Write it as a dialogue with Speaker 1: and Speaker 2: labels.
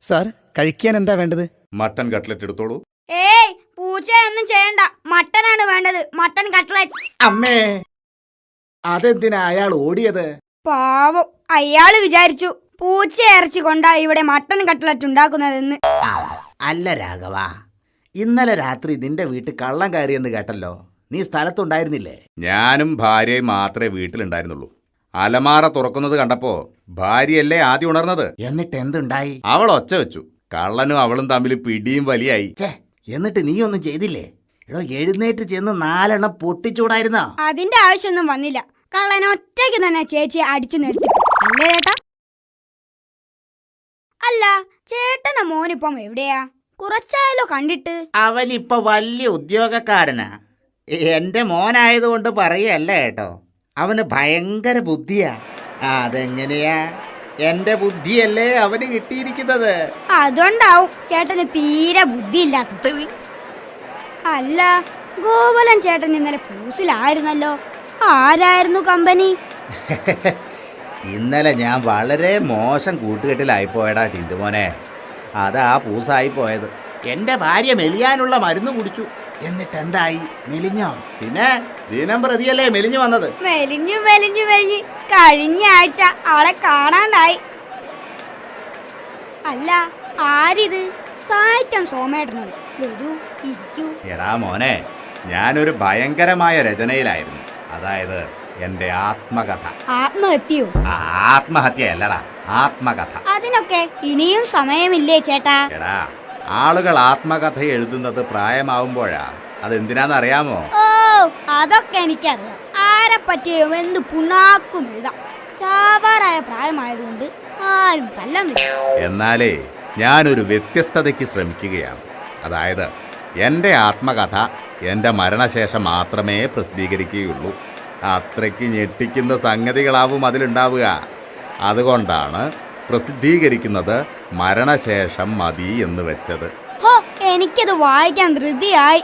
Speaker 1: Sir, കഴിക്കാൻ എന്താ വേണ്ടത്?
Speaker 2: മട്ടൻ കട്ട്ലറ്റ് എടുത്തോളൂ.
Speaker 3: ഏയ്, പൂച്ചയൊന്നും ചെയ്യണ്ട, മട്ടനാണ് വേണ്ടത്. Mutton cutlet.
Speaker 1: അമ്മേ, അതെന്തിനാ അയാൾ ഓടിയത്?
Speaker 3: പാവം, അയാള് വിചാരിച്ചു പൂച്ച ഇറച്ചി കൊണ്ടാ ഇവിടെ മട്ടൻ കട്ട്ലറ്റ് ഉണ്ടാക്കുന്നതെന്ന്.
Speaker 4: അല്ല രാഘവ, ഇന്നലെ രാത്രി നിന്റെ വീട്ടിൽ കള്ളം കയറിയെന്ന് കേട്ടല്ലോ. നീ സ്ഥലത്തുണ്ടായിരുന്നില്ലേ?
Speaker 2: ഞാനും ഭാര്യയും മാത്രമേ വീട്ടിലുണ്ടായിരുന്നുള്ളൂ. അലമാറ തുറക്കുന്നത് കണ്ടപ്പോ ഭാര്യയല്ലേ ആദ്യം ഉണർന്നത്.
Speaker 4: എന്നിട്ട് എന്തുണ്ടായി?
Speaker 2: അവൾ ഒച്ച വെച്ചു. കള്ളനും അവളും തമ്മിൽ പിടിയും വലിയായി.
Speaker 4: എന്നിട്ട് നീ ഒന്നും ചെയ്തില്ലേ? എടോ, എഴുന്നേറ്റ് ചെന്ന് 4 പൊട്ടിച്ചൂടായിരുന്നോ?
Speaker 3: അതിന്റെ ആവശ്യമൊന്നും വന്നില്ല. കള്ളൻ ഒറ്റയ്ക്ക് തന്നെ ചേച്ചിയെ അടിച്ചു നിർത്തി. അല്ലേ ചേട്ടാ? അല്ല, ചേട്ടന്റെ മോനിപ്പം എവിടെയാ? കുറച്ചായാലോ കണ്ടിട്ട്.
Speaker 4: അവനിപ്പോ വലിയ ഉദ്യോഗക്കാരനാ. എന്റെ മോനായതുകൊണ്ട് പറയല്ല കേട്ടോ. അവന് ഭയങ്കര ബുദ്ധിയാ. അതെങ്ങനെയാ? എന്റെ ബുദ്ധിയല്ലേ അവന് കിട്ടിയിരിക്കുന്നത്.
Speaker 3: അതുകൊണ്ടാവും ചേട്ടന് തീരെ ബുദ്ധിയില്ലാത്തത്. അല്ല, ഗോപാലൻ ചേട്ടൻ ഇന്നലെ പൂസിലായിരുന്നല്ലോ. ആരായിരുന്നു കമ്പനി?
Speaker 4: ഇന്നലെ ഞാൻ വളരെ മോശം കൂട്ടുകെട്ടിലായിപ്പോയടാ ടിന്റുമോനെ. അതാ പൂസായി പോയത്. എന്റെ ഭാര്യ മെലിയാനുള്ള മരുന്ന് കുടിച്ചു. എന്നിട്ട് എന്തായി? മെലിഞ്ഞോ? പിന്നെ ദിനം പ്രതിയല്ലേ മെലിഞ്ഞു വന്നത്.
Speaker 3: മെലിഞ്ഞു മെലിഞ്ഞു മെലിഞ്ഞ് കഴിഞ്ഞ ആഴ്ച അവളെ കാണാണ്ടായി. അല്ല, ആരിത്? സാഹിത്യം സോമേട്ടനോ? വരൂ, ഇരിക്കൂ.
Speaker 2: എടാ മോനെ, ഞാനൊരു ഭയങ്കരമായ രചനയിലായിരുന്നു. അതായത് എന്റെ ആത്മകഥ.
Speaker 3: ആത്മഹത്യയോ?
Speaker 2: ആത്മഹത്യയല്ലടാ, ആത്മകഥ.
Speaker 3: അതിനൊക്കെ ഇനിയും സമയമില്ലേ ചേട്ടാ?
Speaker 2: എടാ, ആളുകൾ ആത്മകഥ എഴുതുന്നത് പ്രായമാവുമ്പോഴാ. അതെന്തിനാന്നറിയാമോ?
Speaker 3: ഓ, അതൊക്കെ എനിക്കറിയാം. ആരെ പറ്റിയോ എന്ത് പുണ്ണാക്കും എഴുതാം. ചാവാറായ പ്രായമായതുകൊണ്ട് ആരും തല്ലാൻ വരും.
Speaker 2: എന്നാലേ ഞാനൊരു വ്യത്യസ്തതയ്ക്ക് ശ്രമിക്കുകയാണ്. അതായത് എൻ്റെ ആത്മകഥ എൻ്റെ മരണശേഷം മാത്രമേ പ്രസിദ്ധീകരിക്കുകയുള്ളൂ. അത്രയ്ക്ക് ഞെട്ടിക്കുന്ന സംഗതികളാവും അതിലുണ്ടാവുക. അതുകൊണ്ടാണ് പ്രസിദ്ധീകരിക്കുന്നത് മരണശേഷം മതി എന്ന് വെച്ചത്.
Speaker 3: ഹോ, എനിക്കത് വായിക്കാൻ ധൃതിയായി.